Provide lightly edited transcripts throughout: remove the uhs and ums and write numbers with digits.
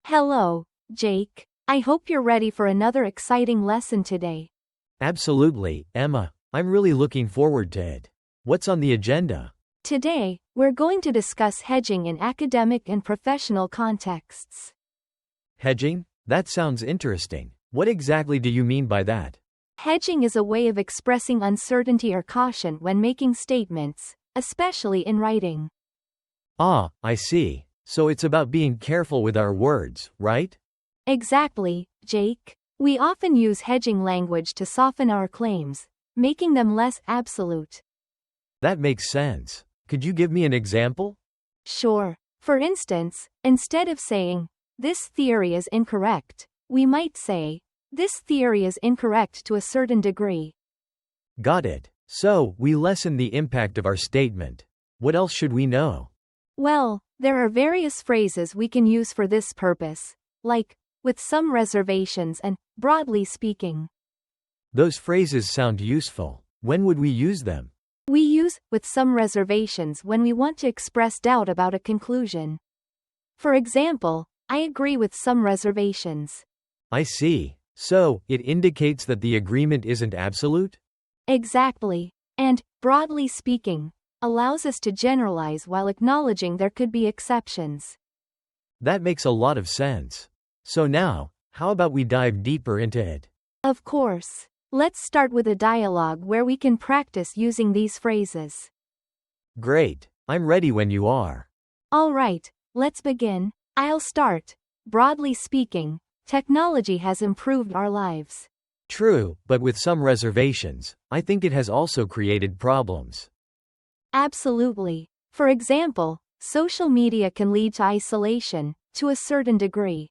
Hello, Jake. I hope you're ready for another exciting lesson today. Absolutely, Emma. I'm really looking forward to it. What's on the agenda? Today, we're going to discuss hedging in academic and professional contexts. Hedging? That sounds interesting. What exactly do you mean by that? Hedging is a way of expressing uncertainty or caution when making statements, especially in writing. Ah, I see. So it's about being careful with our words, right? Exactly, Jake. We often use hedging language to soften our claims, making them less absolute. That makes sense. Could you give me an example? Sure. For instance, instead of saying, "This theory is incorrect," we might say, "This theory is incorrect to a certain degree." Got it. So, we lessen the impact of our statement. What else should we know? Well, there are various phrases we can use for this purpose, like, "with some reservations" and "broadly speaking." Those phrases sound useful. When would we use them? We use "with some reservations" when we want to express doubt about a conclusion. For example, "I agree with some reservations." I see. So, it indicates that the agreement isn't absolute? Exactly. And, "broadly speaking," allows us to generalize while acknowledging there could be exceptions. That makes a lot of sense. So now, how about we dive deeper into it? Of course. Let's start with a dialogue where we can practice using these phrases. Great. I'm ready when you are. All right, let's begin. I'll start. Broadly speaking, technology has improved our lives. True, but with some reservations, I think it has also created problems. Absolutely. For example, social media can lead to isolation, to a certain degree.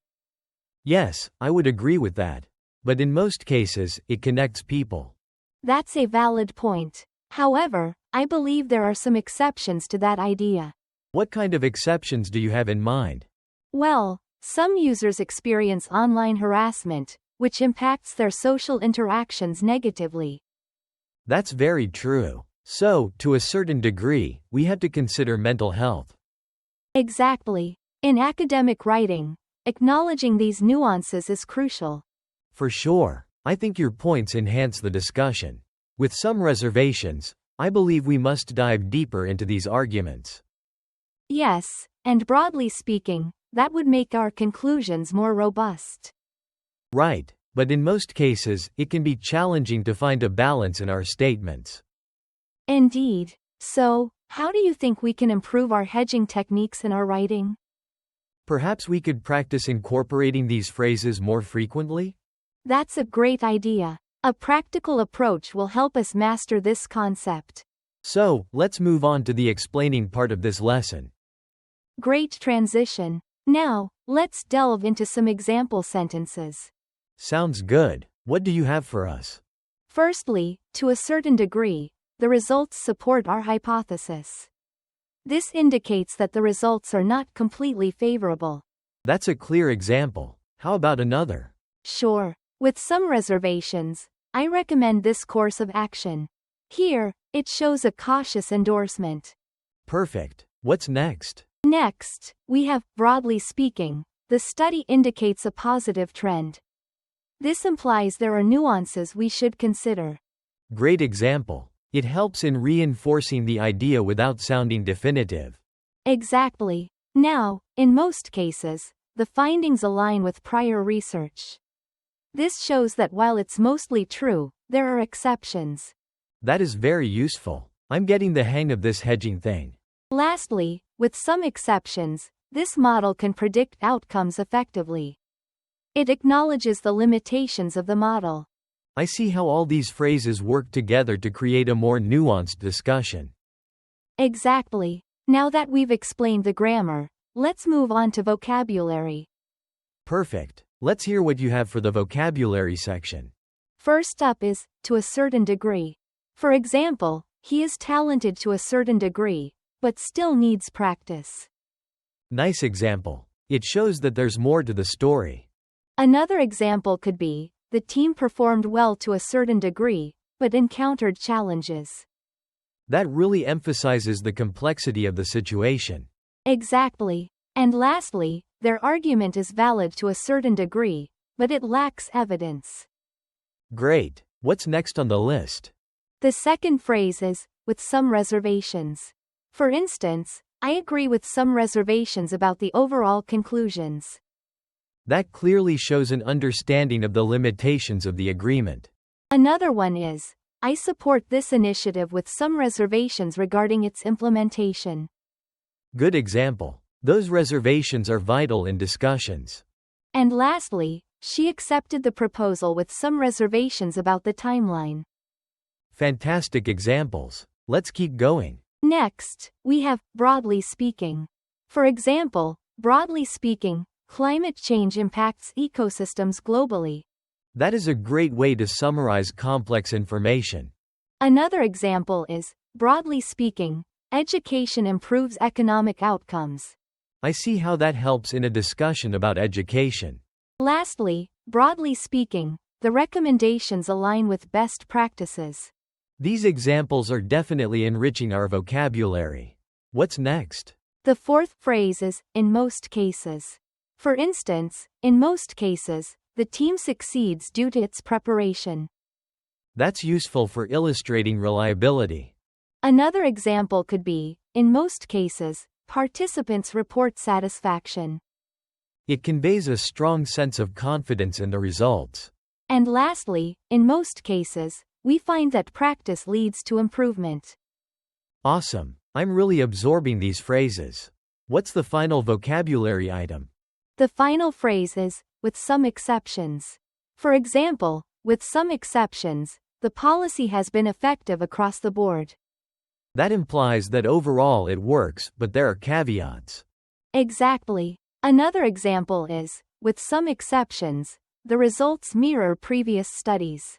Yes, I would agree with that. But in most cases, it connects people. That's a valid point. However, I believe there are some exceptions to that idea. What kind of exceptions do you have in mind? Well, some users experience online harassment, which impacts their social interactions negatively. That's very true. So, to a certain degree, we have to consider mental health. Exactly. In academic writing, acknowledging these nuances is crucial. For sure. I think your points enhance the discussion. With some reservations, I believe we must dive deeper into these arguments. Yes, and broadly speaking, that would make our conclusions more robust. Right, but in most cases, it can be challenging to find a balance in our statements. Indeed. So, how do you think we can improve our hedging techniques in our writing? Perhaps we could practice incorporating these phrases more frequently? That's a great idea. A practical approach will help us master this concept. So, let's move on to the explaining part of this lesson. Great transition. Now, let's delve into some example sentences. Sounds good. What do you have for us? Firstly, to a certain degree, the results support our hypothesis. This indicates that the results are not completely favorable. That's a clear example. How about another? Sure. With some reservations, I recommend this course of action. Here, it shows a cautious endorsement. Perfect. What's next? Next, we have, broadly speaking, the study indicates a positive trend. This implies there are nuances we should consider. Great example. It helps in reinforcing the idea without sounding definitive. Exactly. Now, in most cases, the findings align with prior research. This shows that while it's mostly true, there are exceptions. That is very useful. I'm getting the hang of this hedging thing. Lastly, with some exceptions, this model can predict outcomes effectively. It acknowledges the limitations of the model. I see how all these phrases work together to create a more nuanced discussion. Exactly. Now that we've explained the grammar, let's move on to vocabulary. Perfect. Let's hear what you have for the vocabulary section. First up is, to a certain degree. For example, he is talented to a certain degree, but still needs practice. Nice example. It shows that there's more to the story. Another example could be, the team performed well to a certain degree, but encountered challenges. That really emphasizes the complexity of the situation. Exactly. And lastly, their argument is valid to a certain degree, but it lacks evidence. Great. What's next on the list? The second phrase is, with some reservations. For instance, I agree with some reservations about the overall conclusions. That clearly shows an understanding of the limitations of the agreement. Another one is, I support this initiative with some reservations regarding its implementation. Good example. Those reservations are vital in discussions. And lastly, she accepted the proposal with some reservations about the timeline. Fantastic examples. Let's keep going. Next, we have, broadly speaking. For example, broadly speaking, climate change impacts ecosystems globally. That is a great way to summarize complex information. Another example is, broadly speaking, education improves economic outcomes. I see how that helps in a discussion about education. Lastly, broadly speaking, the recommendations align with best practices. These examples are definitely enriching our vocabulary. What's next? The fourth phrase is, in most cases. For instance, in most cases, the team succeeds due to its preparation. That's useful for illustrating reliability. Another example could be, in most cases, participants report satisfaction. It conveys a strong sense of confidence in the results. And lastly, in most cases, we find that practice leads to improvement. Awesome. I'm really absorbing these phrases. What's the final vocabulary item? The final phrase is, with some exceptions. For example, with some exceptions, the policy has been effective across the board. That implies that overall it works, but there are caveats. Exactly. Another example is, with some exceptions, the results mirror previous studies.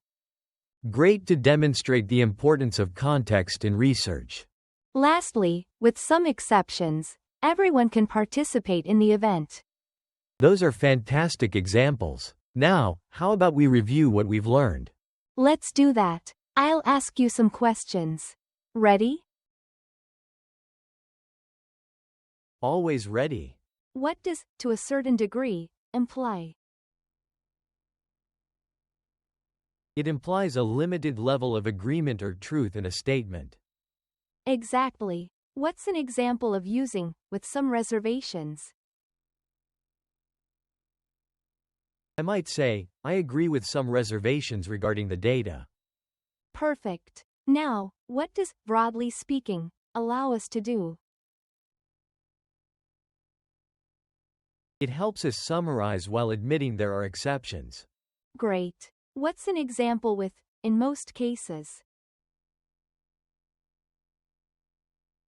Great to demonstrate the importance of context in research. Lastly, with some exceptions, everyone can participate in the event. Those are fantastic examples. Now, how about we review what we've learned? Let's do that. I'll ask you some questions. Ready? Always ready. What does, to a certain degree, imply? It implies a limited level of agreement or truth in a statement. Exactly. What's an example of using, with some reservations? I might say, I agree with some reservations regarding the data. Perfect. Now, what does, broadly speaking, allow us to do? It helps us summarize while admitting there are exceptions. Great. What's an example with, in most cases?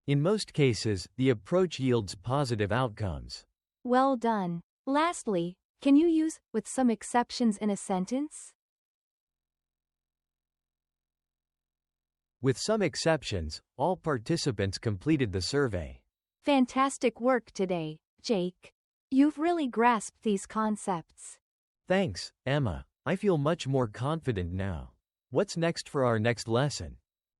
In most cases, the approach yields positive outcomes. Well done. Lastly, can you use, with some exceptions in a sentence? With some exceptions, all participants completed the survey. Fantastic work today, Jake. You've really grasped these concepts. Thanks, Emma. I feel much more confident now. What's next for our next lesson?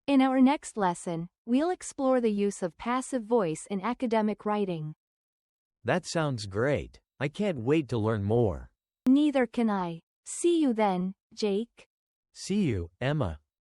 In our next lesson, we'll explore the use of passive voice in academic writing. That sounds great. I can't wait to learn more. Neither can I. See you then, Jake. See you, Emma.